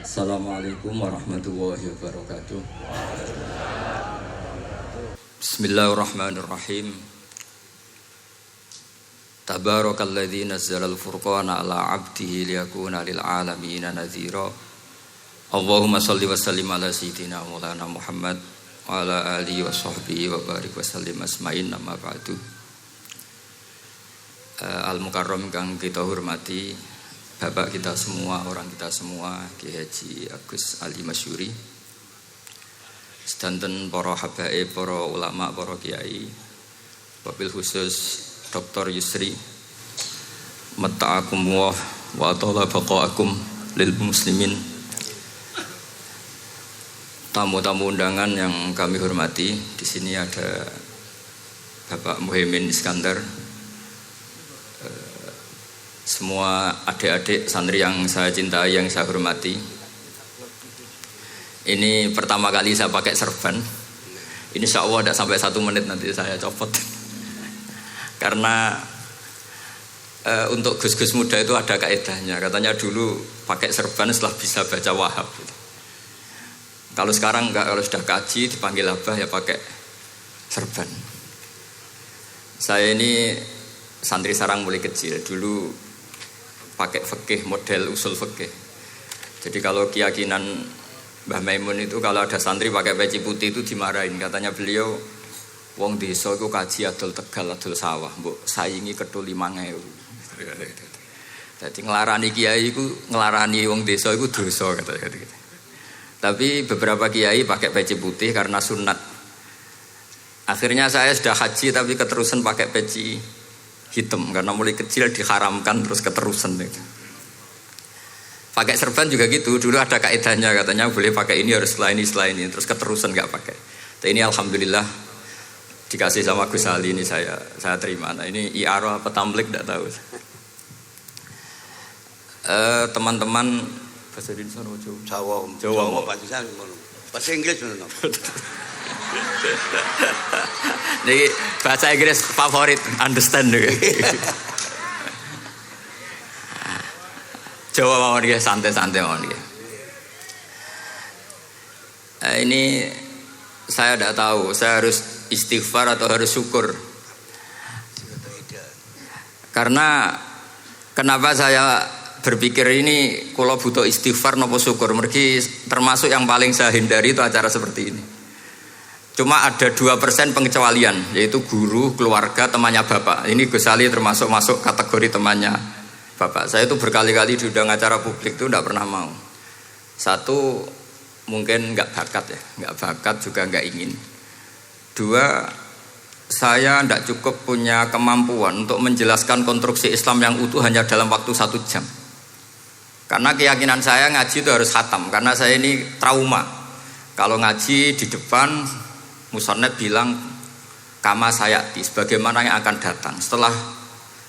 Assalamualaikum warahmatullahi wabarakatuh. Bismillahirrahmanirrahim. Tabarakalladzi nazzalal furqana ala 'abdihi liyakuna lil 'alamin nadhira. Allahumma shalli wa sallim ala sayyidina Maulana Muhammad wa ala alihi wa sahbihi wa barik wa sallim asma'in amma ba'du. Al-Mukarram kang kita hormati, Bapak kita semua, orang kita semua, Kiai Haji Agus Ali Masyuri, sedanten para habaib, para ulama, para kiai, wabil khusus Dr. Yusri, matta'akumullah wa atala baqa'akum lil muslimin. Tamu-tamu undangan yang kami hormati, di sini ada Bapak Muhaimin Iskandar, semua adik-adik santri yang saya cintai, yang saya hormati. Ini pertama kali saya pakai serban. Insya Allah tidak sampai 1 menit nanti saya copot. Karena untuk gus-gus muda itu ada kaedahnya. Katanya dulu pakai serban setelah bisa baca Wahab. Kalau sekarang enggak, kalau sudah kaji dipanggil abah ya pakai serban. Saya ini santri sarang mulai kecil. Dulu pakai fikih, model usul fikih. Jadi kalau keyakinan Mbah Maimun itu kalau ada santri pakai peci putih itu dimarahin. Katanya beliau, wong desa itu kaji adol Tegal, adol sawah, mbok saingi kedul 5.000. Jadi ngelarani kiai itu, ngelarani wong desa itu dosa kata. Tapi beberapa kiai pakai peci putih karena sunat. Akhirnya saya sudah haji tapi keterusan pakai peci hitam karena mulai kecil diharamkan terus keterusan itu. Pakai serban juga gitu, dulu ada kaedahnya katanya boleh pakai ini harus setelah ini terus keterusan nggak pakai. Tapi ini alhamdulillah dikasih sama Gus Ali, ini saya terima. Nah ini iaro apa tamblik tidak tahu. Teman-teman bahasa Indonesia Jawa bahasa Inggris benar. Jadi bahasa Inggris favorit, understand juga. Jawa mau dia santai-santai mau dia. Ini saya tidak tahu, saya harus istighfar atau harus syukur. Karena kenapa saya berpikir ini kalau butuh istighfar nopo syukur, mergi termasuk yang paling saya hindari itu acara seperti ini. Cuma ada 2% pengecualian, yaitu guru, keluarga, temannya bapak. Ini Gus Ali termasuk masuk kategori temannya bapak. Saya itu berkali-kali diundang acara publik itu tidak pernah mau. Satu, mungkin nggak bakat ya, nggak bakat juga nggak ingin. 2, saya tidak cukup punya kemampuan untuk menjelaskan konstruksi Islam yang utuh hanya dalam waktu 1 jam. Karena keyakinan saya ngaji itu harus khatam, karena saya ini trauma. Kalau ngaji di depan Musannad bilang kama sayati, sebagaimana yang akan datang. Setelah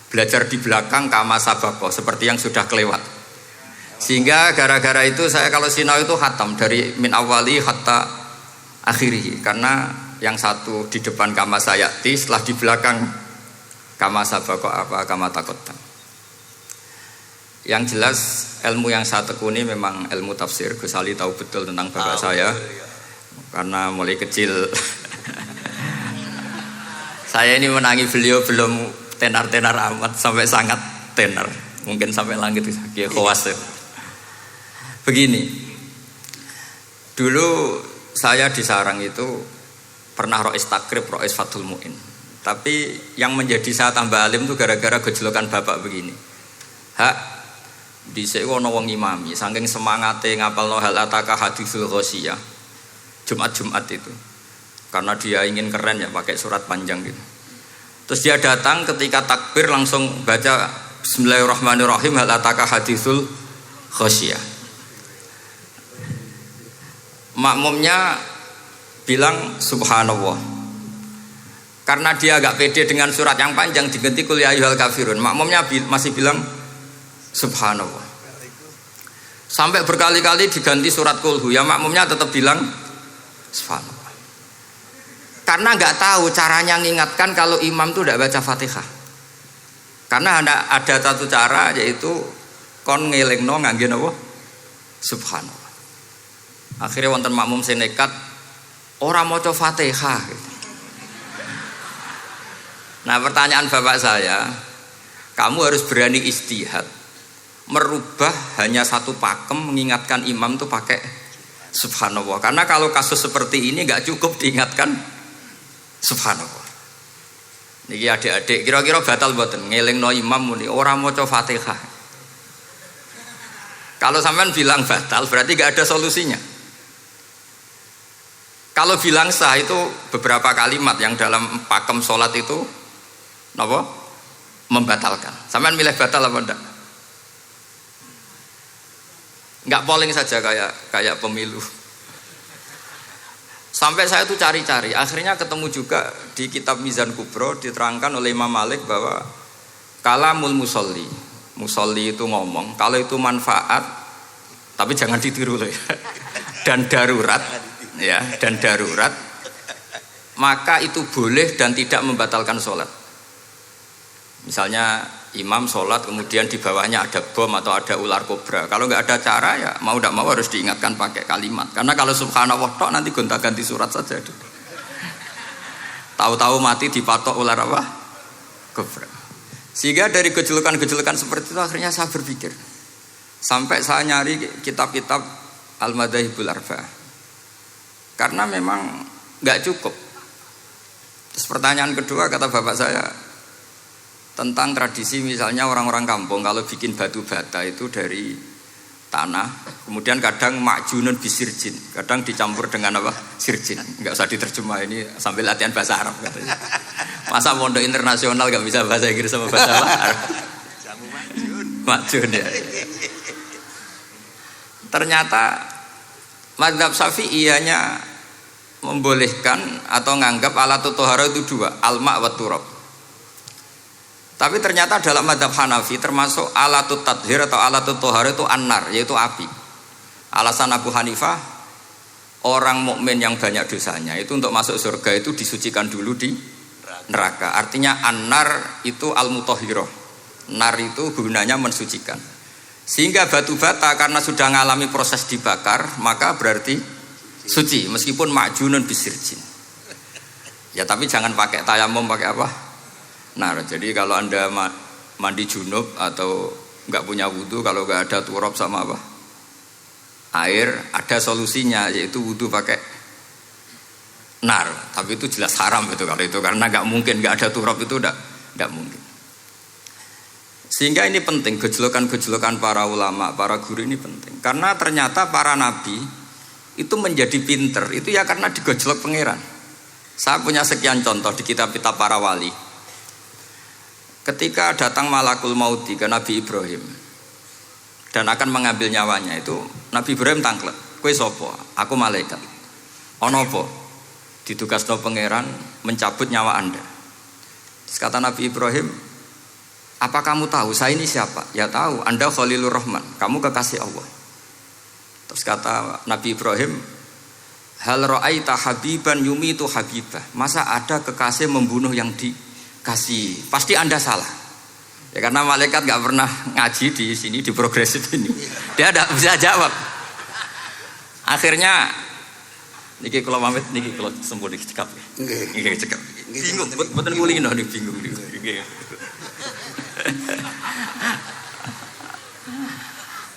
belajar di belakang kama sabako, seperti yang sudah kelewat. Sehingga gara-gara itu saya kalau sinau itu khatam dari min awali hatta akhiri. Karena yang satu di depan kama sayati, setelah di belakang kama sabako apa kama takotan. Yang jelas ilmu yang saya tekuni memang ilmu tafsir. Gus Ali tahu betul tentang bapak saya. Karena mulai kecil saya ini menangi beliau belum tenar-tenar amat, sampai sangat tenar, mungkin sampai langit ya khawas. Begini, dulu saya di sarang itu pernah rois takrib, rois fathul mu'in. Tapi yang menjadi saya tambah alim itu gara-gara gejolokan bapak begini. Hak dhisik ana wong imami saking semangate ngapalno hal ataka hadisul ghosiyah Jumat itu, karena dia ingin keren ya pakai surat panjang gitu. Terus dia datang ketika takbir langsung baca Bismillahirrahmanirrahim hal ataka hadisul ghasyiyah. Makmumnya bilang subhanallah. Karena dia agak pede dengan surat yang panjang diganti qul ya ayyuhal kafirun. Makmumnya masih bilang subhanallah. Sampai berkali-kali diganti surat qul hu, ya makmumnya tetap bilang subhanallah. Karena nggak tahu caranya mengingatkan kalau imam itu tidak baca Fatihah. Karena ada satu cara, yaitu kon ngelingno ngangge napa subhanallah. Akhirnya wonten makmum sing nekat ora maca Fatihah. Nah, pertanyaan bapak saya, kamu harus berani ijtihad, merubah hanya satu pakem, mengingatkan imam itu pakai subhanallah. Karena kalau kasus seperti ini nggak cukup diingatkan subhanallah. Niki adik-adik, kira-kira batal mboten ngelingno imam muni ora maca Fatihah. Kalau sampean bilang batal, berarti nggak ada solusinya. Kalau bilang sah itu beberapa kalimat yang dalam pakem sholat itu napa? Membatalkan. Sampean milih batal apa enggak? Enggak polling saja kayak pemilu. Sampai saya tuh cari-cari, akhirnya ketemu juga di kitab Mizan Kubro diterangkan oleh Imam Malik bahwa kalamul musolli. Musolli itu ngomong, kalau itu manfaat, tapi jangan ditiru loh ya. Dan darurat, ya, dan darurat, maka itu boleh dan tidak membatalkan sholat. Misalnya imam sholat kemudian di bawahnya ada bom atau ada ular kobra, kalau nggak ada cara ya mau tidak mau harus diingatkan pakai kalimat. Karena kalau subhanallah tok nanti gonta-ganti surat saja. Tahu-tahu mati dipatok ular apa? Kobra. Sehingga dari gejolokan-gejolokan seperti itu akhirnya saya berpikir, sampai saya nyari kitab-kitab Al-Madzhabul Arba'ah. Karena memang nggak cukup. Terus pertanyaan kedua kata bapak saya tentang tradisi misalnya orang-orang kampung kalau bikin batu bata itu dari tanah, kemudian kadang makjunun bisirjin, kadang dicampur dengan apa? Sirjin. Nggak usah diterjemah, ini sambil latihan bahasa Arab katanya. Masa pondok internasional nggak bisa bahasa Inggris sama bahasa Arab? Makjun ya. Ternyata mazhab Syafi'iyahnya membolehkan atau nganggap alat tohara itu dua, alma wa turab. Tapi ternyata dalam mazhab Hanafi termasuk alatut tathhir atau alatut tohara itu an-nar, yaitu api. Alasan Abu Hanifah, orang mukmin yang banyak dosanya itu untuk masuk surga itu disucikan dulu di neraka. Artinya an-nar itu al-mutahhirah. Nar itu gunanya mensucikan. Sehingga batu bata karena sudah mengalami proses dibakar, maka berarti suci meskipun makjunun bisirjin. Ya tapi jangan pakai tayamum, pakai apa? Nah, jadi kalau Anda mandi junub atau nggak punya wudhu, kalau nggak ada turab sama apa? Air, ada solusinya yaitu wudhu pakai nar. Tapi itu jelas haram itu kalau itu, karena nggak mungkin nggak ada turab itu nggak mungkin. Sehingga ini penting, gejolokan-gejolokan para ulama, para guru ini penting. Karena ternyata para nabi itu menjadi pinter, itu ya karena digojlok pangeran. Saya punya sekian contoh di kitab-kitab para wali. Ketika datang malakul mauti ke Nabi Ibrahim dan akan mengambil nyawanya, itu Nabi Ibrahim tangklet, kowe sapa? Aku malaikat. Ono apa? Ditugasno pangeran mencabut nyawa Anda. Terus kata Nabi Ibrahim, apa kamu tahu saya ini siapa? Ya tahu, Anda Khalilur Rahman, kamu kekasih Allah. Terus kata Nabi Ibrahim, hal ra'aita habiban yumitu habibah. Masa ada kekasih membunuh yang dikasih? Pasti Anda salah. Ya karena malaikat nggak pernah ngaji di sini, di progresif ini. Dia tidak bisa jawab. Akhirnya niki kalau pamit, niki kalau sembuh niki cekap. Niki cekap. Bingung, mboten kulino niki bingung niki.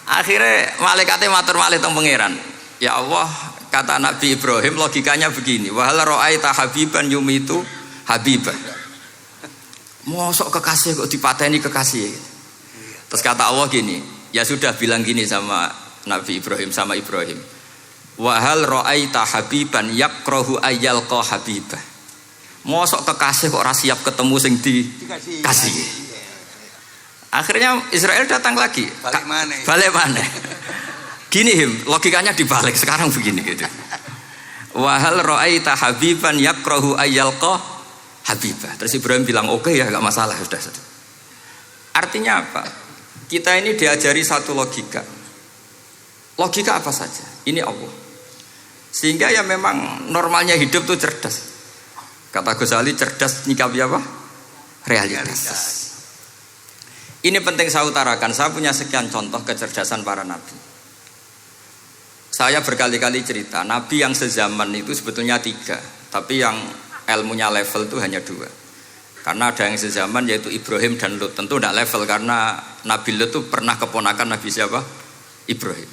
Akhirnya malaikatnya matur malih teng pangeran. Ya Allah, kata Nabi Ibrahim logikanya begini, wa hal ra'aita habiban yumitu habibah. Mosok kekasih kok dipateni kekasih. Terus kata Allah gini, ya sudah bilang gini sama Nabi Ibrahim, sama Ibrahim. Wa hal ra'aita habiban yakrahu ayyalqa habibah. Mosok kekasih kok ora siap ketemu sing dikasih. Akhirnya Israel datang lagi. Balik mana? Gini logikanya dibalik sekarang begini gitu. Wa hal ra'aita habiban yakrahu ayyalqa habibah. Terus Ibrahim bilang oke ya, enggak masalah, sudah. Artinya apa? Kita ini diajari satu logika. Logika apa saja? Ini Allah. Sehingga ya memang normalnya hidup tuh cerdas. Kata Ghazali, cerdas nyikapi apa? Realitas. Ini penting saya utarakan. Saya punya sekian contoh kecerdasan para nabi. Saya berkali-kali cerita, Nabi yang sezaman itu sebetulnya 3, tapi yang ilmunya level itu hanya 2. Karena ada yang sezaman yaitu Ibrahim dan Lut. Tentu tidak level karena Nabi Lut itu pernah keponakan Nabi siapa? Ibrahim.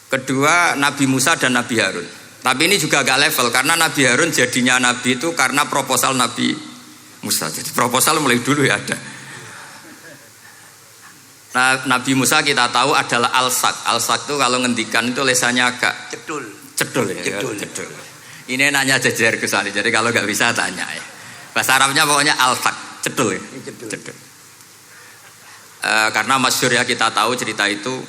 Kedua Nabi Musa dan Nabi Harun. Tapi ini juga agak level karena Nabi Harun jadinya Nabi itu karena proposal Nabi Musa. Jadi proposal mulai dulu ya ada. Nah, Nabi Musa kita tahu adalah al-sak. Al-sak itu kalau ngendikan itu lesannya agak cedul ya. Cedul. Ini nanya jejer ke sana. Jadi kalau nggak bisa tanya ya. Bahasa Arabnya pokoknya al-sak, cedul ya. Cedul. Karena masyhur ya kita tahu cerita itu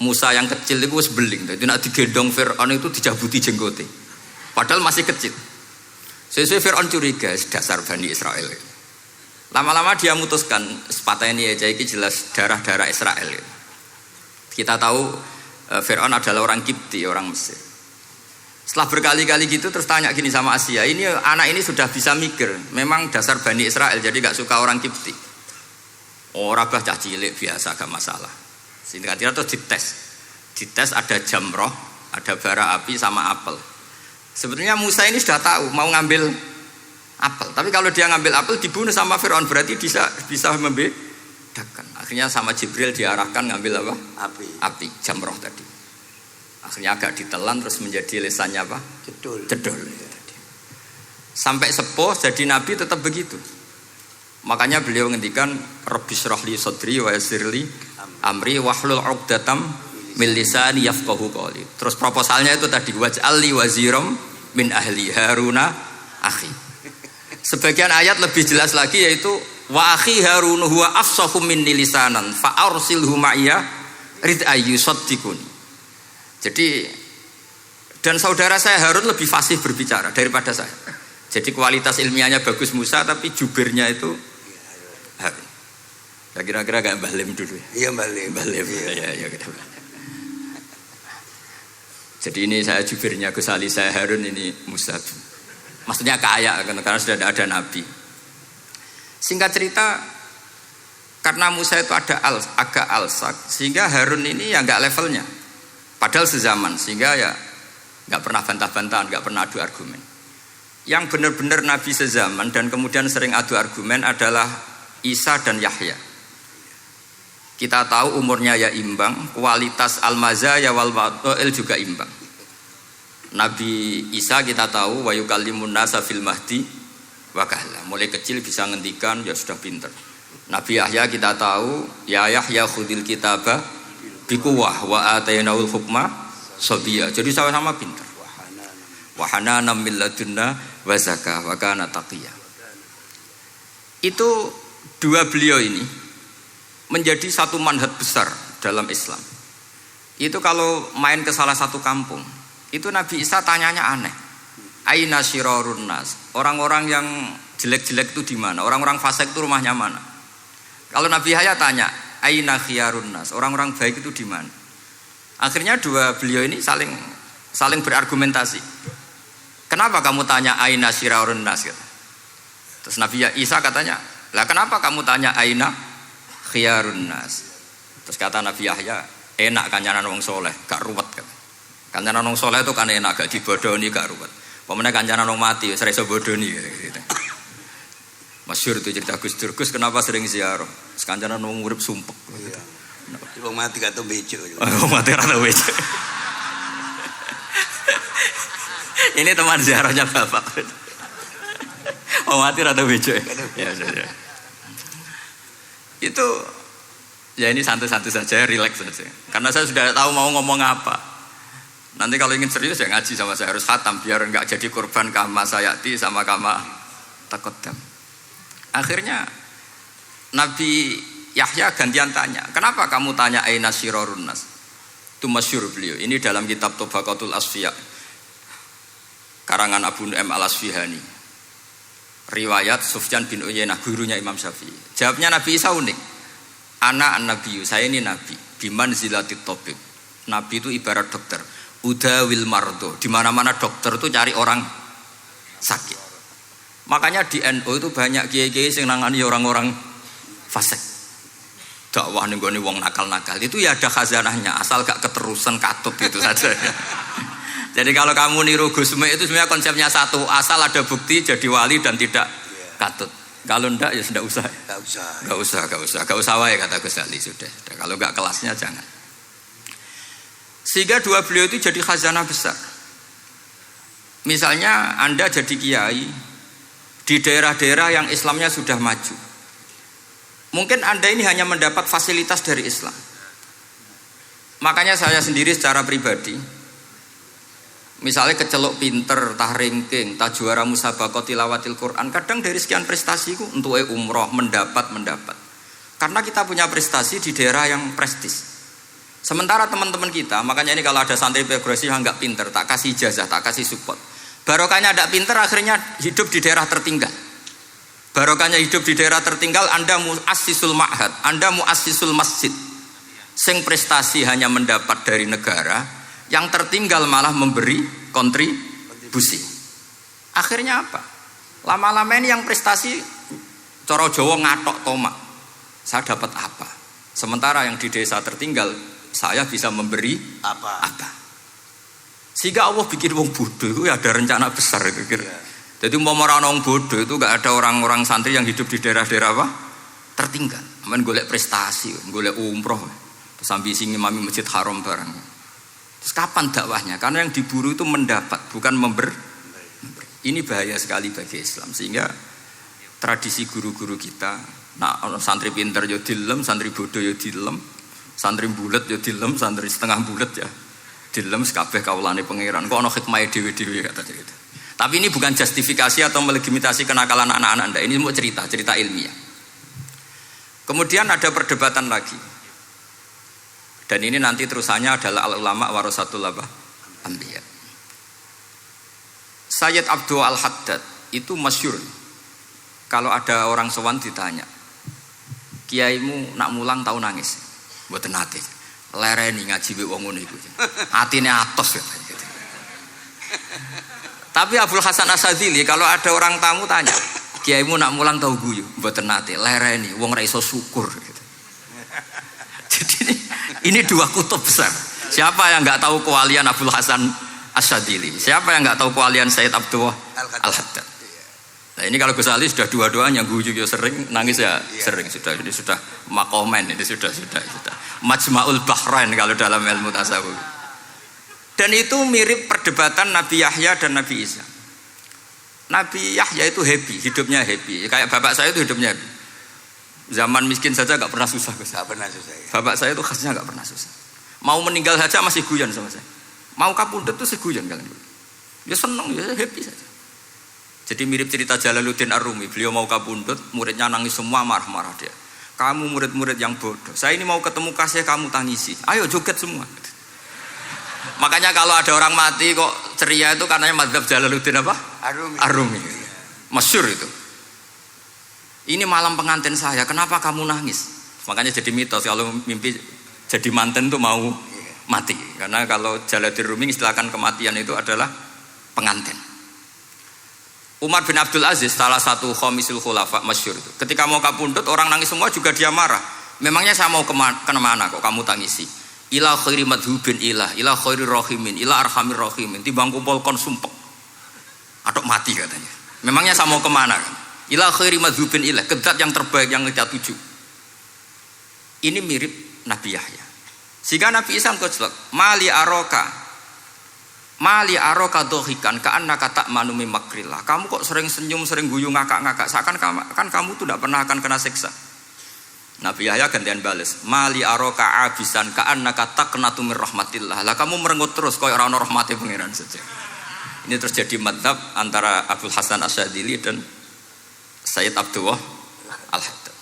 Musa yang kecil itu sebeling. Itu nak digendong Fir'aun itu dijabuti jenggote. Padahal masih kecil. Sesuai Fir'aun curiga dasar Bani Israel. Lama-lama dia memutuskan sepatah ini aja ini jelas darah-darah Israel. Kita tahu Fir'aun adalah orang Kipti, orang Mesir. Setelah berkali-kali gitu terus tanya gini sama Asia, ini anak ini sudah bisa mikir, memang dasar Bani Israel jadi gak suka orang Kipti. Orang bah cah cilik biasa gak masalah. Singkat-singkat terus dites ada jamroh, ada bara api sama apel. Sebetulnya Musa ini sudah tahu mau ngambil apel, tapi kalau dia ngambil apel dibunuh sama Fir'aun berarti bisa membedakan. Akhirnya sama Jibril diarahkan ngambil apa? Api jamroh tadi. Akhirnya agak ditelan terus menjadi lesannya apa? Cedul. Sampai sepuh jadi nabi tetap begitu. Makanya beliau ngendikan Rabbis shrahli sadri wa yassirli amri wahlul 'uqdatam min lisani yafqahu qawli. Terus proposalnya itu tadi waj'alli waziram min ahli Haruna akhi. Sebagian ayat lebih jelas lagi yaitu wa akhi Harun huwa afsahu minni lisanan fa arsilhu ma'iyya rid ayyusaddiquni. Jadi dan saudara saya Harun lebih fasih berbicara daripada saya. Jadi kualitas ilmiahnya bagus Musa tapi jubirnya itu Harun. Ya kira-kira kayak Mbah Lim dulu. Iya Mbah Lim. Ya kita. Jadi ini saya jubirnya Gus Ali, saya Harun, ini Musa. Maksudnya kaya karena sudah ada nabi. Singkat cerita karena Musa itu agak alsak sehingga Harun ini ya nggak levelnya. Padahal sezaman sehingga ya nggak pernah bantah-bantahan, nggak pernah adu argumen. Yang benar-benar nabi sezaman dan kemudian sering adu argumen adalah Isa dan Yahya. Kita tahu umurnya ya imbang, kualitas al-mazaya wal wada'il juga imbang. Nabi Isa kita tahu wa yukallimun nasa fil mahdi wa kahla. Mulai kecil bisa ngendikan ya sudah pinter. Nabi Yahya kita tahu ya Yahya khudil kitaba biquwah wa atainaul hukma sabiyya. Jadi sama-sama pinter. Wa hanana min ladunna wa zakah wa kana taqiyya. Itu dua beliau ini menjadi satu manhaj besar dalam Islam. Itu kalau main ke salah satu kampung itu Nabi Isa tanyanya aneh. Aina syirarun nas? Orang-orang yang jelek-jelek itu di mana? Orang-orang fasik itu rumahnya mana? Kalau Nabi Yahya tanya, aina khiyarun nas? Orang-orang baik itu di mana? Akhirnya dua beliau ini saling berargumentasi. Kenapa kamu tanya aina syirarun nas? Terus Nabi Isa katanya, lah kenapa kamu tanya aina khiyarun nas? Terus kata Nabi Yahya, enak kancanan wong soleh, gak ruwet kan? Kancanan wong soleh itu kan enak, gak dibodoni, gak ruwet. Pemene kancanan wong mati, sering bodoni gitu. Masyhur itu cerita Gus Dur, Gus kenapa sering ziarah? Kancanan wong urip sumpek. Iya. Wong mati gak tau becuk. Wong mati ora tau becuk. Ini teman ziarahnya Bapak. Wong mati ora tau becuk. Ya. Itu ya ini santai-santai saja, relax saja. Karena saya sudah tahu mau ngomong apa. Nanti kalau ingin serius ya ngaji sama saya, harus khatam biar enggak jadi korban kama sayati sama kama takodam. Akhirnya Nabi Yahya gantian tanya, kenapa kamu tanya aina syirarun nas? Itu masyhur beliau. Ini dalam kitab Tobaqatul Asfiya karangan Abu Nu'aim al-Asfihani. Riwayat Sufyan bin Uyainah, gurunya Imam Syafi'i. Jawabnya Nabi Isa unik. Ana an-nabiyyu, saya ini nabi. Biman zilatit tabib. Nabi itu ibarat dokter. Udawil mardo. Di mana-mana dokter itu cari orang sakit. Makanya di NU itu banyak kiai-kiai yang nangani orang-orang fasik. dakwah ning gone wong nakal-nakal itu ya ada khazanahnya, asal gak keterusan katut gitu saja. Jadi kalau kamu niru Gusme itu sebenarnya konsepnya satu, asal ada bukti jadi wali dan tidak katut. Kalau ndak ya sudah usah. Gak usah wae kata Gus Ali sudah. Kalau gak kelasnya jangan. Sehingga dua beliau itu jadi khazanah besar. Misalnya Anda jadi kiai di daerah-daerah yang Islamnya sudah maju. Mungkin Anda ini hanya mendapat fasilitas dari Islam. Makanya saya sendiri secara pribadi, misalnya kecelok pinter, tah ranking, tah juara musabaqah tilawatil Quran, kadang dari sekian prestasiku untuk umroh mendapat. Karena kita punya prestasi di daerah yang prestis. Sementara teman-teman kita, makanya ini kalau ada santri progresif yang enggak pinter, tak kasih ijazah, tak kasih support. Barokahnya tidak pinter, akhirnya hidup di daerah tertinggal. Barokahnya hidup di daerah tertinggal, Anda muassisul ma'had, Anda muassisul masjid. Sing prestasi hanya mendapat dari negara, yang tertinggal malah memberi kontribusi. Akhirnya apa? Lama-lama ini yang prestasi coro Jawa ngatok tomak. Saya dapat apa? Sementara yang di desa tertinggal, saya bisa memberi apa? Sehingga Allah bikin wong bodoh itu ya ada rencana besar itu kira. Jadi mau orang bodoh itu gak ada orang-orang santri yang hidup di daerah-daerah apa? Tertinggal. Aman golek prestasi, golek umroh. Terus ambisi ngimami Masjid Haram barang. Terus kapan dakwahnya? Karena yang diburu itu mendapat, bukan memberi. Ini bahaya sekali bagi Islam. Sehingga tradisi guru-guru kita, nah santri pinter yo dilem, santri bodoh yo dilem, santri bulet yo dilem, santri setengah bulet ya dilem sekabeh kaulane pangeran. Kok ana hikmahe dhewe-dhewe kata gitu. Tapi ini bukan justifikasi atau melegitimasi kenakalan anak-anak Anda. Ini mau cerita ilmiah. Kemudian ada perdebatan lagi. Dan ini nanti terusannya adalah al-ulama warasatul anbiya. Sayyid Abdul Al-Haddad itu masyhur. Kalau ada orang sowan ditanya, "Kiaimu nak mulang tau nangis?" Mboten nate. Lereni ngaji wek wong ngono iku. Atine atos gitu. Tapi Abdul Hasan Asyadzili kalau ada orang tamu tanya, "Kiaimu nak mulang tau guyu?" Mboten nate. Lereni wong ra iso syukur gitu. Jadi ini dua kutub besar. Siapa yang enggak tahu kewalian Abdul Hasan Asyadzili? Siapa yang enggak tahu kewalian Sayyid Abdul Al-Haddad? Nah ini kalau Gus Ali sudah dua-duanya guyu ya sering, nangis ya sering sudah. Ini sudah makomen, ini sudah. Majma'ul Bahrain kalau dalam ilmu tasawuf. Dan itu mirip perdebatan Nabi Yahya dan Nabi Isa. Nabi Yahya itu happy, hidupnya happy. Kayak bapak saya itu hidupnya happy. Zaman miskin saja gak pernah susah. Gak pernah susah ya. Bapak saya itu khasnya gak pernah susah. Mau meninggal saja masih guyon sama saya. Mau kapundhut tuh seguyon kalian. Ya seneng, ya happy saja. Jadi mirip cerita Jalaluddin Ar-Rumi. Beliau mau kapundhut, muridnya nangis semua, marah-marah dia. Kamu murid-murid yang bodoh. Saya ini mau ketemu kasih kamu tangisi. Ayo joget semua. Makanya kalau ada orang mati kok ceria itu karena mazhab Jalaluddin apa? Ar-Rumi. Masyhur itu. Ini malam pengantin saya, kenapa kamu nangis? Makanya jadi mitos kalau mimpi jadi manten tuh mau mati. Karena kalau Jalaluddin Rumi istilahkan kematian itu adalah pengantin. Umar bin Abdul Aziz, salah satu khomisul khulafa masyhur itu. Ketika mau kapundhut orang nangis semua juga dia marah. Memangnya saya mau kemana kok kamu tangisi? Ila khairi madhubin ila khairi rahimin, ila arhamir rahimin. Timbang kumpul kon sumpek. Atok mati katanya. Memangnya saya mau kemana? Ila khairi madhubin ila, ke zat yang terbaik yang kita tuju. Ini mirip Nabi Yahya. Sehingga Nabi Isa koclok, mali aroka dohikan ka'annaka ta'manu min makrillah. Kamu kok sering senyum, sering guyu, ngakak-ngakak. Seakan kan kamu tuh tidak pernah akan kena siksa. Nabi Yahya gantian balas, mali aroka abisan ka'annaka taqnatu min rahmatillah. Lah kamu merengut terus koyo ora ono rahmate pangeran saja. Ini terus jadi madzhab antara Abdul Hasan Asyadzili dan Sayyid Abdul Al-Haddad.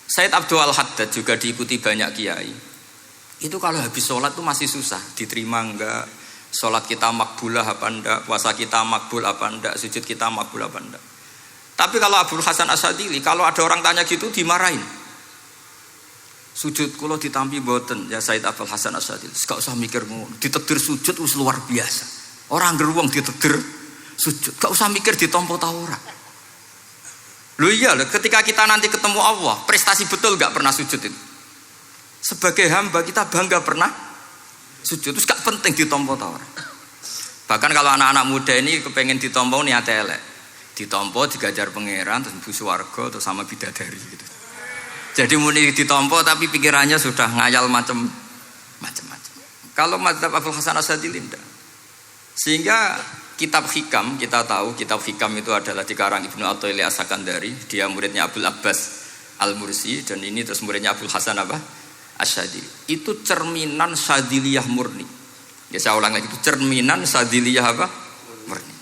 Sayyid Abdul Al-Haddad juga diikuti banyak kiai. Itu kalau habis sholat tuh masih susah, diterima enggak, sholat kita makbulah apa enggak, puasa kita makbul apa enggak, sujud kita makbul apa enggak. Tapi kalau Abdul Hasan Asyadzili, kalau ada orang tanya gitu dimarahin. Sujud kula ditampi mboten ya Sayyid Abdul Hasan Asyadzili. Gak usah mikir ngono, ditakdir sujud wis luar biasa. Orang geruwong ditakdir sujud, gak usah mikir ditampa ta ora. Loh iya, ketika kita nanti ketemu Allah, prestasi betul gak pernah sujud itu. Sebagai hamba kita bangga pernah sujud. Terus gak penting ditompo ta ora. Bahkan kalau anak-anak muda ini kepengen ditompo niate elek. Ditompo digajar pangeran terus mlebu swarga terus sama bidadari gitu. Jadi muni ditompo tapi pikirannya sudah ngayal macam-macam. Kalau mazhab Abul Hasan Asyadzili tidak. Sehingga kitab hikam, kita tahu kitab hikam itu adalah dikarang Ibnu Athaillah As-Sakandari, dia muridnya Abdul Abbas Al-Mursi, dan ini terus muridnya Abul Hasan Asyadzili. Itu cerminan Syadziliyah murni. Ya saya ulang lagi, itu cerminan Syadziliyah murni.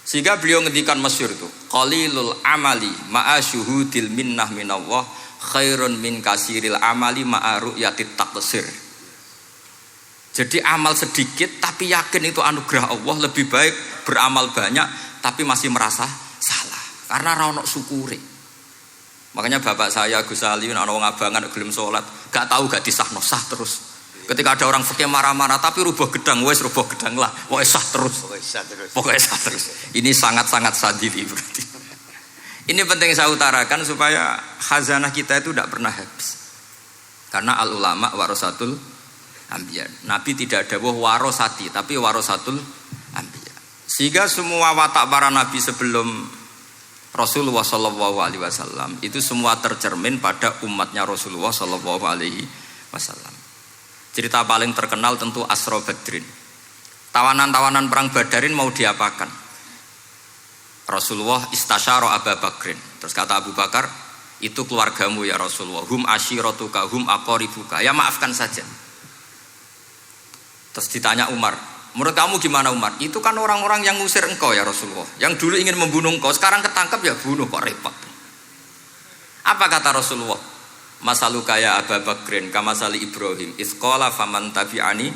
Sehingga beliau ngendikan masyhur itu, qalilul amali ma'a syuhudil minnah minallah khairun min kasiril amali ma'a ru'yatit taqsir. Jadi amal sedikit tapi yakin itu anugerah Allah, lebih baik beramal banyak tapi masih merasa salah karena ra ono syukure. Makanya bapak saya Gus Ali ana wong abangan gelem salat, gak tahu gak disahno sah terus. Ketika ada orang fikih marah-marah tapi rubuh gedang, wes rubuh gedang lah, pokoknya sah terus. Pokoknya sah terus. Ini sangat-sangat sadili berarti. Ini penting saya utarakan supaya khazanah kita itu tidak pernah habis. Karena al ulama warasatul anbiya. Nabi tidak ada warosati, tapi warasatul anbiya. Sehingga semua watak para nabi sebelum Rasulullah Shallallahu Alaihi Wasallam itu semua tercermin pada umatnya Rasulullah Shallallahu Alaihi Wasallam. Cerita paling terkenal tentu Asra Badrin. Tawanan-tawanan perang Badarin mau diapakan? Rasulullah istasyara Abu Bakrin. Terus kata Abu Bakar, itu keluargamu ya Rasulullah. Hum ashiratuka, hum aqaribuka. Ya maafkan saja. Terus ditanya Umar, menurut kamu gimana Umar? Itu kan orang-orang yang ngusir engkau ya Rasulullah. Yang dulu ingin membunuh engkau, sekarang ketangkap ya bunuh, kok repot. Apa kata Rasulullah? Masaluka ya Abu Bakrin kamasali Ibrahim isqala faman tabi'ani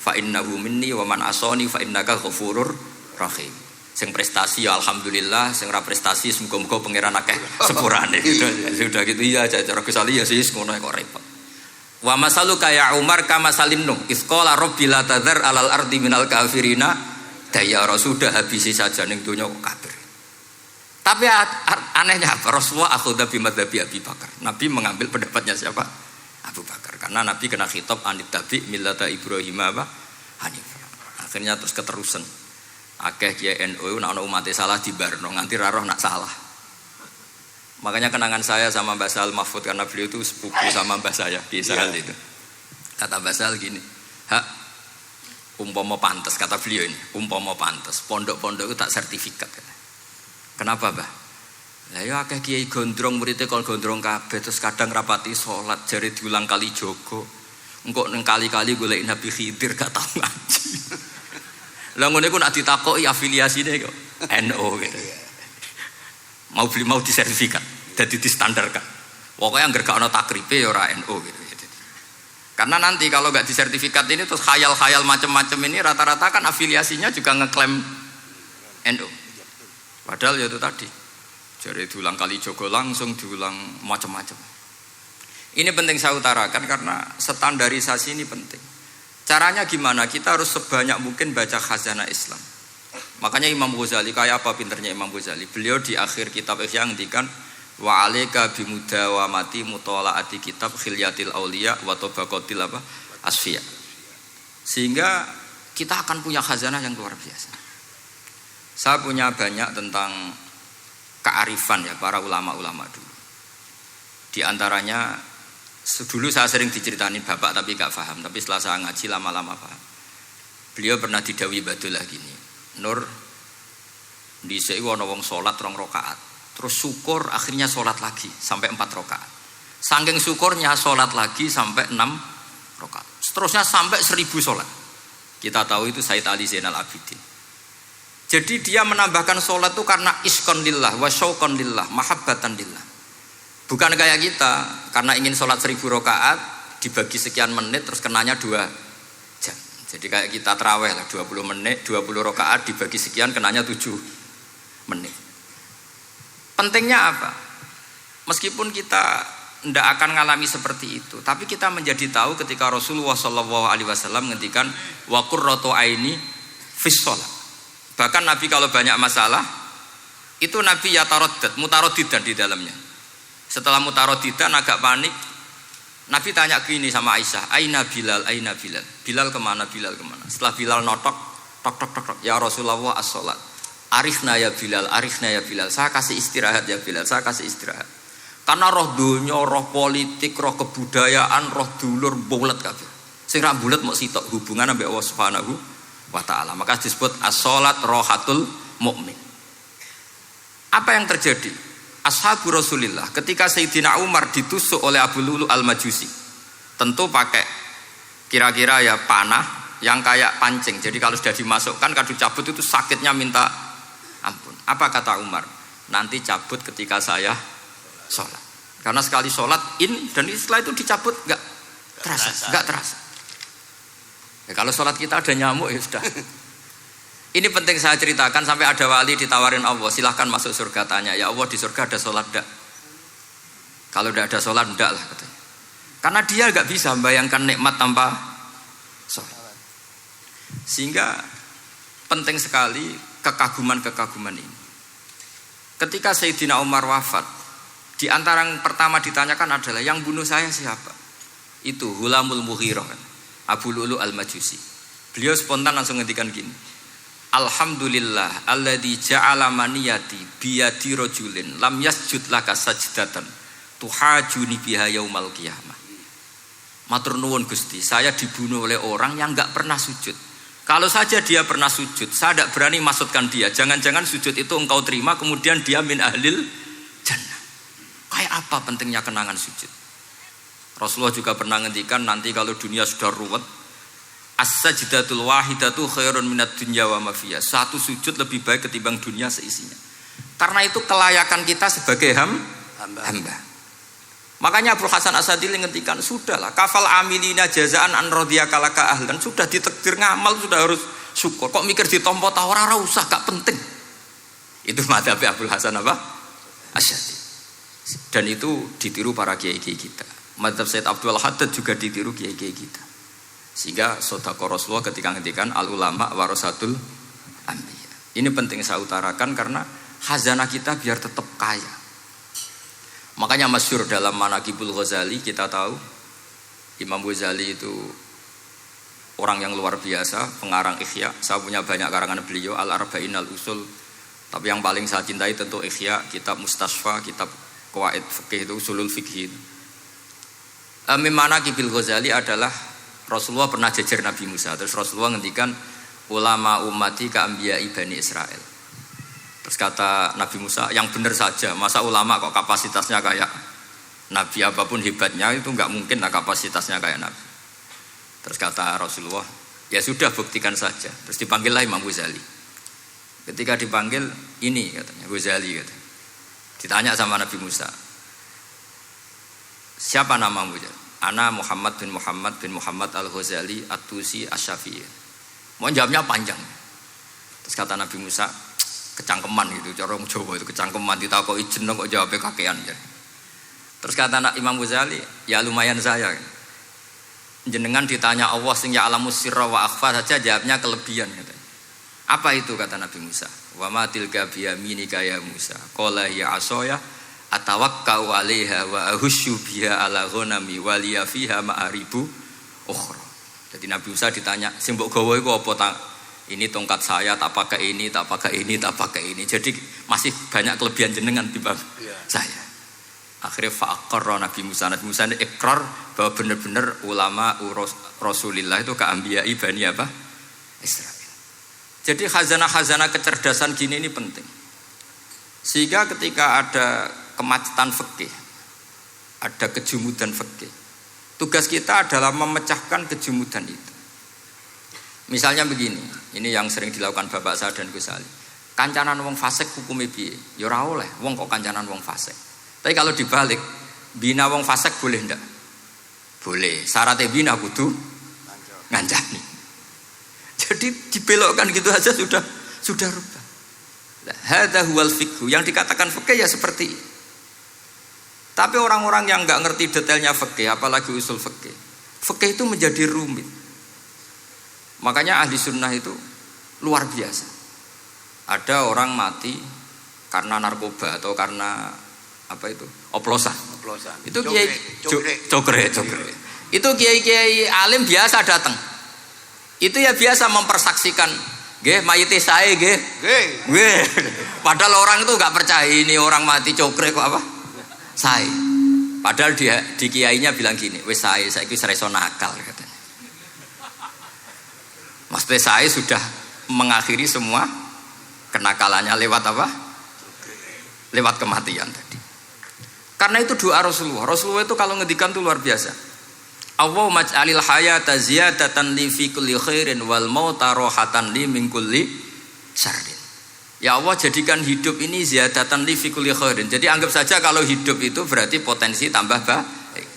fa innahu minni wa man asani fa innaka ghafurur rahim. Sing prestasi ya alhamdulillah, sing ra prestasi semoga-moga pangeran akeh sepurane. Sudah gitu ya cara Gus Ali ya sis ngono kok repot. Wa masaluka ya Umar kamasalin nuh isqala rabbil la tadzar alal ardi minal kafirina dayara, sudah habisi saja ning donya kok kafir. Tapi anehnya apa? Rasulullah akhudha bi madzhabi Abi Bakar. Nabi mengambil pendapatnya siapa? Abu Bakar. Karena Nabi kena khitab anit tabi millata Ibrahim hanifah. Akhirnya terus keterusan. Akeh kiai NU nek ana umat salah dibarno nganti ra roh nak salah. Makanya kenangan saya sama Mbah Sal Mahfud karena beliau itu sepupu sama Mbah saya di Israel itu. Kata Mbah Sal gini, "Hak umpama pantes," kata beliau ini, "umpama pantes, pondok-pondok itu tak sertifikat." Kenapa, Mbah? Lah ya akeh kiai gondrong muridé kol gondrong kabeh terus kadang rapati salat jare diulang kali jogo. Engko neng kali-kali golek Nabi Khidir gak tau ngaji. Lah ngene ku nak ditakoki afiliasine kok NU gitu. Mau disertifikat, dadi distandarkan. Pokoknya anggar gak ana takribe ya ora NU gitu. Karena nanti kalau gak disertifikat ini terus khayal-khayal macam-macam ini rata-rata kan afiliasinya juga ngeklaim NU. Padahal ya itu tadi, jadi diulang kali jogo langsung diulang macam-macam. Ini penting saya utarakan karena standarisasi ini penting. Caranya gimana? Kita harus sebanyak mungkin baca khazanah Islam. Makanya Imam Ghazali, kayak apa pinternya Imam Ghazali? Beliau di akhir kitab Ihya ngendikan wa alaika bimudawamati mutalaati kitab khilyatil auliya wa tabaqatil asfiya. Sehingga kita akan punya khazanah yang luar biasa. Saya punya banyak tentang kearifan ya para ulama-ulama dulu. Di antaranya dulu saya sering diceritain bapak tapi gak paham, tapi setelah saya ngaji lama-lama paham. Beliau pernah didhawuhi Badullah gini, Nur dhisik ana wong salat 2 rakaat, terus syukur akhirnya salat lagi sampai 4 rakaat. Saking syukurnya salat lagi sampai 6 rakaat. Seterusnya sampai 1000 salat. Kita tahu itu Sayyid Ali Zainal Abidin. Jadi dia menambahkan sholat itu karena iskon lillah, wa syauqon lillah, mahabbatan lillah. Bukan kayak kita, karena ingin sholat 1000 rakaat dibagi sekian menit terus kenanya 2 jam. Jadi kayak kita tarawih lah 20 menit, 20 rakaat dibagi sekian kenanya 7 menit. Pentingnya apa? Meskipun kita tidak akan ngalami seperti itu, tapi kita menjadi tahu ketika Rasulullah SAW ngendikan wa qurratu aini fis shalah. Bahkan Nabi kalau banyak masalah Itu Nabi yataradad, mutaraddidan di dalamnya. Setelah mutaraddidan agak panik, Nabi tanya gini sama Aisyah, Aina Bilal, Aina Bilal. Bilal kemana, Bilal kemana? Setelah Bilal notok, tok tok tok tok, ya Rasulullah as-sholat. Arifna ya Bilal, arifna ya Bilal. Saya kasih istirahat ya Bilal, saya kasih istirahat. Karena roh dunya, roh politik, roh kebudayaan, roh dulur bulet kabeh. Sing ra bulet mok sitok hubungan ambek Allah Subhanahu wa taala. Maka disebut as-sholat rohatul mukmin. Apa yang terjadi? Ashabu Rasulillah ketika Sayyidina Umar ditusuk oleh Abu Lulu al-Majusi, tentu pakai kira-kira ya panah yang kayak pancing. Jadi kalau sudah dimasukkan kadu cabut itu sakitnya minta ampun. Apa kata Umar? Nanti cabut ketika saya sholat. Karena sekali sholat dan setelah itu dicabut nggak terasa. Ya, kalau sholat kita ada nyamuk ya sudah. Ini penting saya ceritakan sampai ada wali ditawarin Allah, silahkan masuk surga, tanya ya Allah di surga ada sholat enggak? Kalau tidak ada sholat enggak lah katanya. Karena dia enggak bisa membayangkan nikmat tanpa sholat. Sehingga penting sekali kekaguman-kekaguman ini. Ketika Sayyidina Umar wafat, di antara yang pertama ditanyakan adalah yang bunuh saya siapa? Itu Hulamul Mughirah, Abu Lulu al-Majusi. Beliau spontan langsung ngendikan gini, Alhamdulillah alladzi ja'ala maniyati biyadi rajulin lam yasjud laka sajdatan tuhajuni biha yaumal qiyamah. Matur nuwun Gusti, saya dibunuh oleh orang yang enggak pernah sujud. Kalau saja dia pernah sujud, saya tidak berani maksudkan dia. Jangan-jangan sujud itu engkau terima kemudian dia min ahlil jannah. Kayak apa pentingnya kenangan sujud? Rasulullah juga pernah ngendikan nanti kalau dunia sudah ruwet, as-sajdatul wahidatu khairun minad dunya wa ma fiha. Satu sujud lebih baik ketimbang dunia seisinya. Karena itu kelayakan kita sebagai hamba. Makanya Abu Hasan Asadili ngendikan, sudahlah kafal amilina jazaan an radiyaka laka ahlan. Sudah ditakdir ngamal sudah harus syukur. Kok mikir ditompo ta ora usah, gak penting. Itu madzhab Abu Hasan apa? Asy'ari. Dan itu ditiru para kiai-kiai kita. Madzhab Said Abdul Haddad juga ditiru kiai-kiai kita. Sehingga sedekah Rasulullah ketika ngendikan al ulama warasatul anbiya. Ini penting saya utarakan karena khazanah kita biar tetap kaya. Makanya masyhur dalam Manaqibul Ghazali kita tahu Imam Ghazali itu orang yang luar biasa, pengarang Ihya. Saya punya banyak karangan beliau, Al-Arba'in Al-Usul. Tapi yang paling saya cintai tentu Ihya, kitab Mustasfa, kitab Qawaid Fikih itu Usulul Fikih. Manaqibul Ghazali adalah Rasulullah pernah jejer Nabi Musa. Terus Rasulullah ngendikan ulama ummati ka anbiya'i Bani Israel. Terus kata Nabi Musa, yang benar saja, masa ulama kok kapasitasnya kayak Nabi, apapun hebatnya itu enggak mungkin lah kapasitasnya kayak Nabi. Terus kata Rasulullah, ya sudah buktikan saja. Terus dipanggillah Imam Ghazali. Ketika dipanggil, ini katanya Ghazali katanya. Ditanya sama Nabi Musa, siapa namamu? Ana Muhammad bin Muhammad al-Ghazali at-Tusi asy-Syafi'i. Mau jawabnya panjang. Terus kata Nabi Musa, kecangkeman gitu, cara wong Jawa itu kecangkeman, ditakoki jeneng kok jawabnya kakean ya. Terus kata Imam Ghazali, ya lumayan saya. Jenengan ditanya Allah sing ya'lamus sirra wa akhfa saja jawabnya kelebihan gitu. Apa itu kata Nabi Musa? Wa ma tilka bi yaminika ya Musa. Qala ya asaya atawakkau 'alaiha wa ahusyu biha 'ala ghanami wa liya fiha ma'aribu ukhra. Jadi Nabi Musa ditanya, sing mbok gawa iku apa ta? Ini tongkat saya, tak pakai ini, tak pakai ini, tak pakai ini. Jadi masih banyak kelebihan jenengan timbang saya. Akhirnya fa'aqarra Nabi Musa ini ikrar bahwa benar-benar ulama Rasulillah itu keambiai Bani apa? Israel. Jadi khazanah-khazanah kecerdasan gini ini penting. Sehingga ketika ada kemacetan fikih, ada kejumudan fikih, tugas kita adalah memecahkan kejumudan itu. Misalnya begini, ini yang sering dilakukan Bapak saya dan Gus Ali. Kancanan wong fasik hukumnya piye? Ya ora oleh, wong kok kancanan wong fasik. Tapi kalau dibalik, bina wong fasik boleh ndak? Boleh. Syaratnya bina kudu ngancani. Jadi dibelokkan gitu aja sudah rubah. Hadza huwal fiqh. Yang dikatakan fikih ya seperti ini. Tapi orang-orang yang enggak ngerti detailnya fikih, apalagi usul fikih, fikih itu menjadi rumit. Makanya ahli sunnah itu luar biasa. Ada orang mati karena narkoba atau karena apa itu? Oplosan. Itu kiai cokre. Itu kiai alim biasa datang. Itu ya biasa mempersaksikan, nggih mayite sae nggih. Nggih. Padahal orang itu enggak percaya ini orang mati cokre kok apa? Sae. Padahal dia di kiainya bilang gini, wis sae saiki wis iso nakal katanya. Maksudnya sae sudah mengakhiri semua kenakalannya lewat apa? Lewat kematian tadi. Karena itu doa Rasulullah. Rasulullah itu kalau ngedikan itu luar biasa. Allahumma ij'alil hayata ziyadatan li fi kulli khairin wal mauta rohatan li min kulli syarrin. Ya Allah, jadikan hidup ini ziyadatan li fi kulli khairin. Jadi anggap saja kalau hidup itu berarti potensi tambah baik.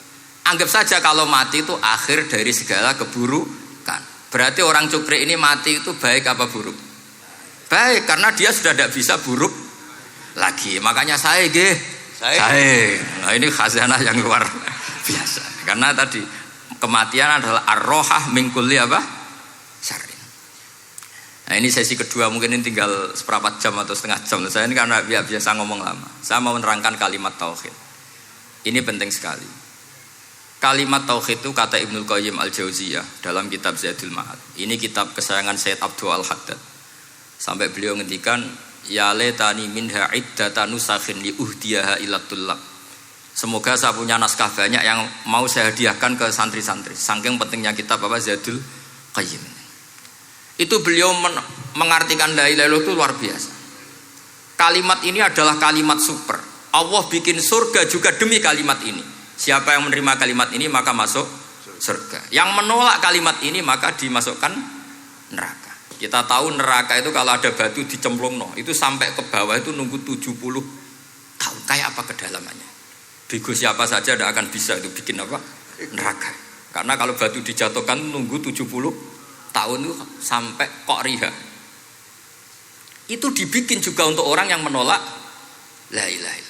Anggap saja kalau mati itu akhir dari segala keburukan. Berarti orang cukri ini mati itu baik apa buruk? Baik, karena dia sudah tidak bisa buruk lagi. Makanya saya. Nah, ini khazanah yang luar biasa. Karena tadi kematian adalah ar-rohah min kulli apa? Syarrin. Nah, ini sesi kedua, mungkin ini tinggal seperempat jam atau setengah jam. Saya ini karena biasa ngomong lama. Saya mau menerangkan kalimat tauhid. Ini penting sekali. Kalimat tauhid itu kata Ibnul Qayyim Al-Jauziyah dalam kitab Zadul Ma'ad. Ini kitab kesayangan Sayyid Abdul Al-Haddad. Sampai beliau ngendikan, ya letani minha iddata nusakhin li uhdiyaha ila tullab. Semoga saya punya naskah banyak yang mau saya hadiahkan ke santri-santri. Saking pentingnya kitab apa Zadul Qayyim. Itu beliau mengartikan la ilaha illallah itu luar biasa. Kalimat ini adalah kalimat super. Allah bikin surga juga demi kalimat ini. Siapa yang menerima kalimat ini maka masuk surga. Yang menolak kalimat ini maka dimasukkan neraka. Kita tahu neraka itu kalau ada batu dicemplungno, itu sampai ke bawah itu nunggu 70 tahun. Kayak apa kedalamannya? Bego siapa saja tidak akan bisa itu bikin apa? Neraka. Karena kalau batu dijatuhkan nunggu 70 tahun itu sampai kok riha. Itu dibikin juga untuk orang yang menolak la ilaha illallah.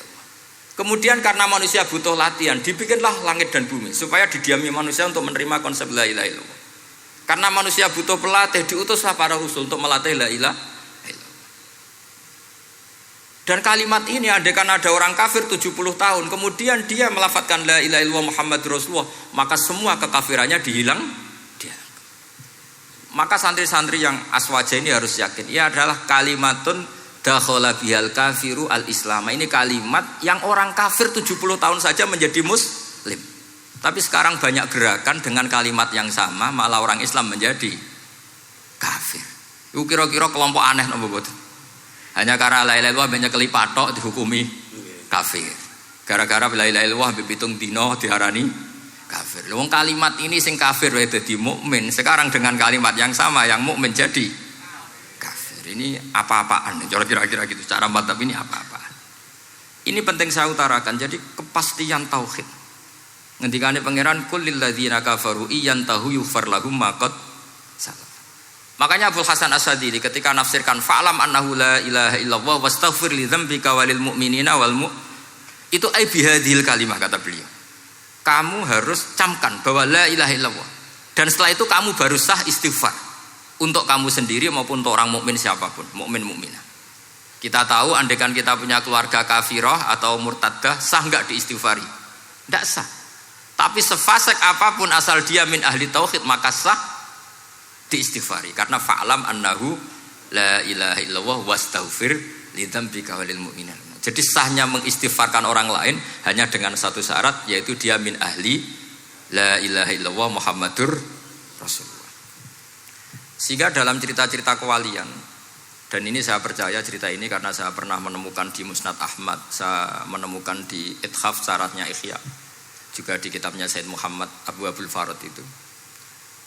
Kemudian karena manusia butuh latihan, dibikinlah langit dan bumi supaya didiami manusia untuk menerima konsep la ilaha illallah. Karena manusia butuh pelatih, diutuslah para rasul untuk melatih la ilaha illallah. Dan kalimat ini andaikan ada orang kafir 70 tahun, kemudian dia melafadzkan la ilaha illallah Muhammad Rasulullah, maka semua kekafirannya dihilang. Maka santri-santri yang aswaja ini harus yakin, ia adalah kalimatun dakhala bihal kafiru al-islam. Ini kalimat yang orang kafir 70 tahun saja menjadi muslim. Tapi sekarang banyak gerakan dengan kalimat yang sama malah orang Islam menjadi kafir. Itu kira-kira kelompok aneh napa mboten? Hanya karena la ilaha illallah banyak kelipatok dihukumi kafir. Gara-gara la ilaha illallah pitung dina diarani kafir. Wong kalimat ini sing kafir wae dadi mukmin. Sekarang dengan kalimat yang sama yang mukmin jadi kafir. Ini apa-apaan? Kira-kira gitu. Cara madzhab ini apa-apaan? Ini penting saya utarakan. Jadi kepastian tauhid. Ngendikane pangeran kul lil ladzina kafaru iyantahu yughfar lahum ma qad salaf. Makanya Abdul Hasan As-Sadili ketika nafsirkan fa'lam annahu la ilaha illallah wastaghfir li dzambika walil mu'minina wal itu ai bihadhil kalimah kata beliau. Kamu harus camkan bahwa la ilaha illallah dan setelah itu kamu baru sah istighfar untuk kamu sendiri maupun untuk orang mukmin siapapun, mukmin mukminah. Kita tahu andaikan kita punya keluarga kafirah atau murtadah sah enggak diistighfari? Enggak sah. Tapi sefasik apapun asal dia min ahli tauhid maka sah diistighfari karena fa'lam annahu la ilaha illallah wastaghfir lidzambika walil mu'minin. Jadi sahnya mengistighfarkan orang lain hanya dengan satu syarat yaitu dia min ahli la ilaha illallah Muhammadur Rasulullah. Sehingga dalam cerita-cerita kewalian, dan ini saya percaya cerita ini karena saya pernah menemukan di Musnad Ahmad, saya menemukan di Ithaf syaratnya Ihya, juga di kitabnya Said Muhammad Abu Abdul Farad itu.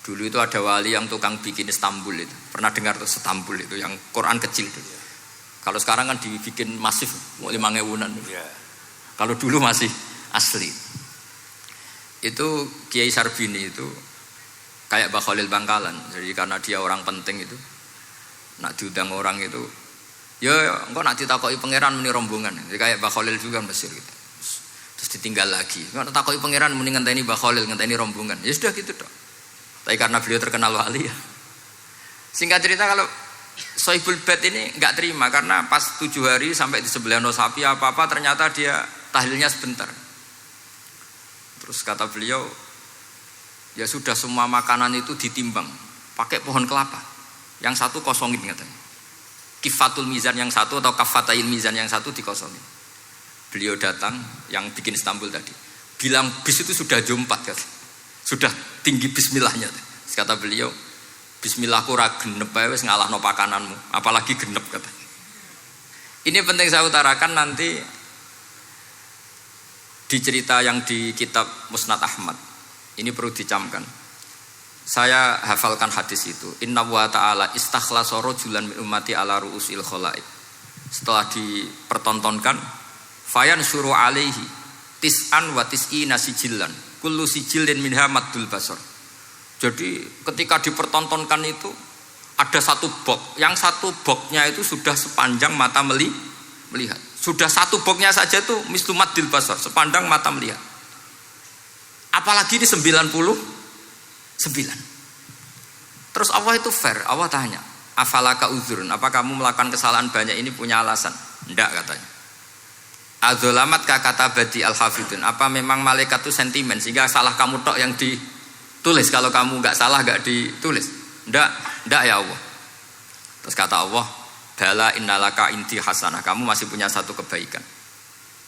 Dulu itu ada wali yang tukang bikin Istanbul itu. Pernah dengar tuh Istanbul itu yang Quran kecil itu. Kalau sekarang kan dibikin masif, mau 5.000-an. Ya. Kalau dulu masih asli. Itu Kiai Sarbini itu kayak Mbah Khalil Bangkalan. Jadi karena dia orang penting itu, nak diundang orang itu, ya engkau nak ditakoki pangeran muni rombongan. Jadi kayak Mbah Khalil juga Mesir gitu. Terus ditinggal lagi. Engkau takoki pangeran muni ngenteni Mbah Khalil, ngenteni rombongan. Ya sudah gitu dong. Tapi karena beliau terkenal wali ya. Singkat cerita kalau Sohibul Bait ini nggak terima karena pas 7 hari sampai di sebelah sapi apa-apa ternyata dia tahlilnya sebentar. Terus kata beliau, ya sudah semua makanan itu ditimbang pakai pohon kelapa. Yang satu kosongin katanya. Kifatul mizan yang satu atau kafatain mizan yang satu dikosongin. Beliau datang yang bikin Istanbul tadi. Bilang bis itu sudah jam 4 katanya. Sudah tinggi bismillahnya. Terus kata beliau, bismillahku ra genep ae wis ngalahno pakananmu, apalagi genep katanya. Ini penting saya utarakan nanti di cerita yang di kitab Musnad Ahmad. Ini perlu dicamkan. Saya hafalkan hadis itu. Inna wa ta'ala istakhlasa rajulan min ummati ala ru'usil khalaik. Setelah dipertontonkan, fayan syuru alaihi tis'an wa tis'ina sijillan. Kullu sijillin minha maddul basar. Jadi ketika dipertontonkan itu ada satu box, yang satu boxnya itu sudah sepanjang mata melihat. Sudah satu boxnya saja itu mislumat dil basar, sepandang mata melihat. Apalagi di 99. Terus Allah itu fair, Allah tanya, afalaka uzurun, apa kamu melakukan kesalahan banyak ini punya alasan? Enggak katanya. Adzolamat kata badi al-hafidun, apa memang malaikat itu sentimen sehingga salah kamu tok yang ditulis, kalau kamu enggak salah enggak ditulis? Enggak ya Allah. Terus kata Allah, bala innalaka inti hasanah, kamu masih punya satu kebaikan.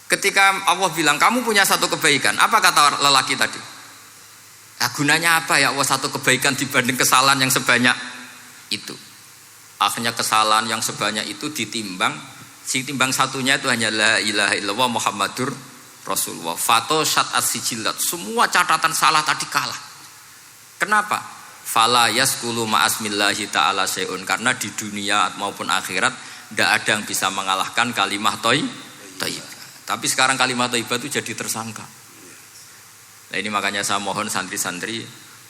Ketika Allah bilang kamu punya satu kebaikan, apa kata lelaki tadi? Nah, gunanya apa ya Allah satu kebaikan dibanding kesalahan yang sebanyak itu? Akhirnya kesalahan yang sebanyak itu ditimbang, si timbang satunya itu hanya la ilaha illallah Muhammadur Rasulullah. Fato syat as-sijilat, semua catatan salah tadi kalah. Kenapa? Fala yaskulu ma'asmillahi ta'ala syai'un, karena di dunia maupun akhirat tidak ada yang bisa mengalahkan kalimah thayyibah. Tapi sekarang kalimah thayyibah itu jadi tersangka. Nah ini makanya saya mohon santri-santri,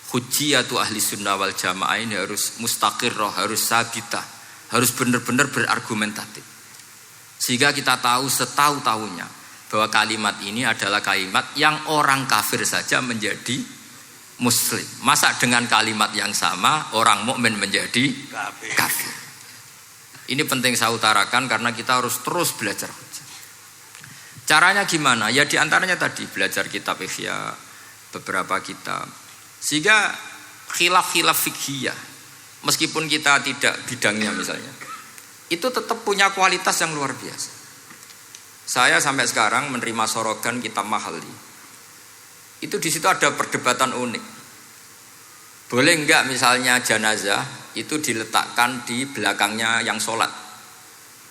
hujjiyatu ahli sunnah wal jamaah ini harus mustaqirrah, harus sabitah, harus benar-benar berargumentatif. Sehingga kita tahu setahu-tahunya bahwa kalimat ini adalah kalimat yang orang kafir saja menjadi muslim. Masa dengan kalimat yang sama orang mukmin menjadi kafir. Ini penting saya utarakan karena kita harus terus belajar. Caranya gimana? Ya diantaranya tadi belajar kitab Ihya, beberapa kitab. Sehingga khilaf-khilaf fikhiyah, meskipun kita tidak bidangnya misalnya, itu tetap punya kualitas yang luar biasa. Saya sampai sekarang menerima sorogan kitab Mahalli. Itu di situ ada perdebatan unik. Boleh enggak misalnya jenazah itu diletakkan di belakangnya yang sholat?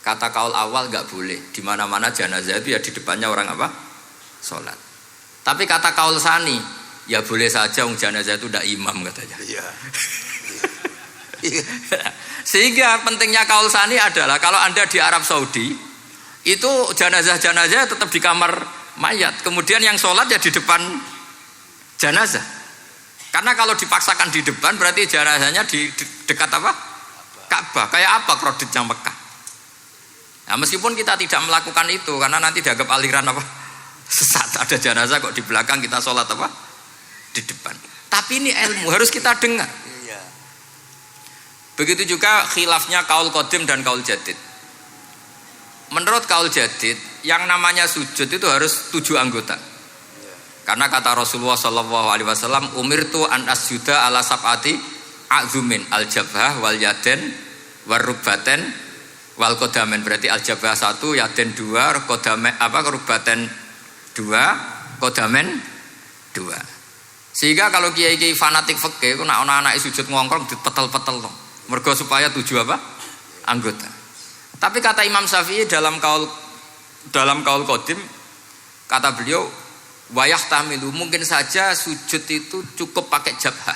Kata kaul awal enggak boleh. Di mana-mana jenazah itu ya di depannya orang apa? Sholat. Tapi kata kaul sani, ya boleh saja jenazah itu enggak imam katanya. Iya. Sehingga pentingnya kaul sani adalah kalau Anda di Arab Saudi itu jenazah-jenazah tetap di kamar mayat. Kemudian yang sholat ya di depan jenazah. Karena kalau dipaksakan di depan berarti jenazahnya di dekat apa? Ka'bah. Kayak apa kreditnya Mekah. Nah, meskipun kita tidak melakukan itu karena nanti dianggap aliran apa? Sesat. Ada jenazah kok di belakang kita sholat apa? Di depan. Tapi ini ilmu harus kita dengar. Begitu juga khilafnya kaul qadim dan kaul jadid. Menurut kaul jadid, yang namanya sujud itu harus 7 anggota. Karena kata Rasulullah SAW, umirtu an asjuda ala sab'ati a'zumin al-jabhah wal yaden wal rubbaten wal kodamen. Berarti al-jabhah 1, yaden 2, kodamen rubbaten 2, kodamen 2. Sehingga kalau kiai-kiai fanatik fikih, nak anak-anak sujud ngongkrong dipetel-petel dong. Mergo supaya 7 apa? Anggota. Tapi kata Imam Syafi'i dalam kaul qadim, kata beliau, wayah tamilu, mungkin saja sujud itu cukup pakai jabhah.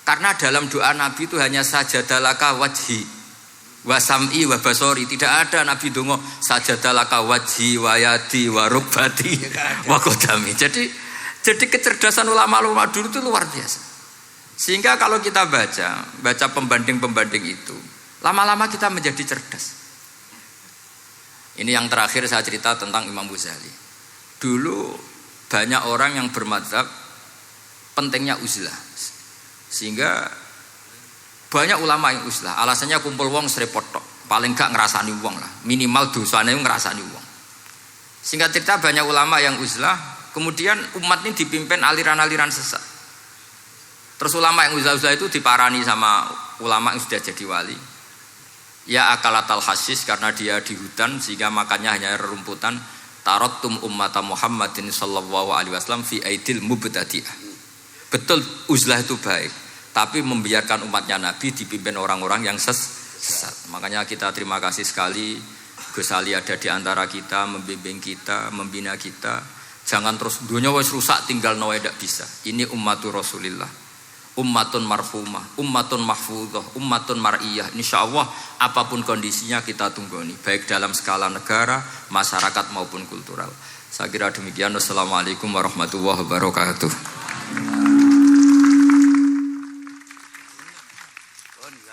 Karena dalam doa Nabi itu hanya sajadalaka wajhi wa sam'i wa basori. Tidak ada Nabi dongo sajadalaka wajhi wa yadi wa rubbati wa qadami. Jadi kecerdasan ulama-ulama dulu itu luar biasa. Sehingga kalau kita baca pembanding-pembanding itu, lama-lama kita menjadi cerdas. Ini yang terakhir saya cerita tentang Imam Ghazali. Dulu banyak orang yang bermadzhab pentingnya uzlah. Sehingga Banyak ulama yang uzlah, alasannya kumpul wong serepot tok. Paling gak ngerasani wong lah, minimal dosane ngerasani wong. Singkat cerita banyak ulama yang uzlah, kemudian umat ini dipimpin aliran-aliran sesat. Terus ulama yang uzlah-uzlah itu diparani sama ulama yang sudah jadi wali. Ya akalatal hasis, karena dia di hutan sehingga makannya hanya rumputan. Tarattum ummata Muhammadin sallallahu alaihi wasallam fi aidil mubtadi'ah. Betul uzlah itu baik, tapi membiarkan umatnya Nabi dipimpin orang-orang yang sesat. Makanya kita terima kasih sekali Gus Ali ada di antara kita, membimbing kita, membina kita. Jangan terus dunia wis rusak tinggal nawa tidak bisa. Ini ummatur Rasulillah, ummatun marhumah, ummatun mahfudhah, ummatun mar'iyah. Insyaallah apapun kondisinya kita tunggoni, baik dalam skala negara, masyarakat maupun kultural. Saya kira demikian. Wassalamualaikum warahmatullahi wabarakatuh.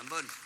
Ampun.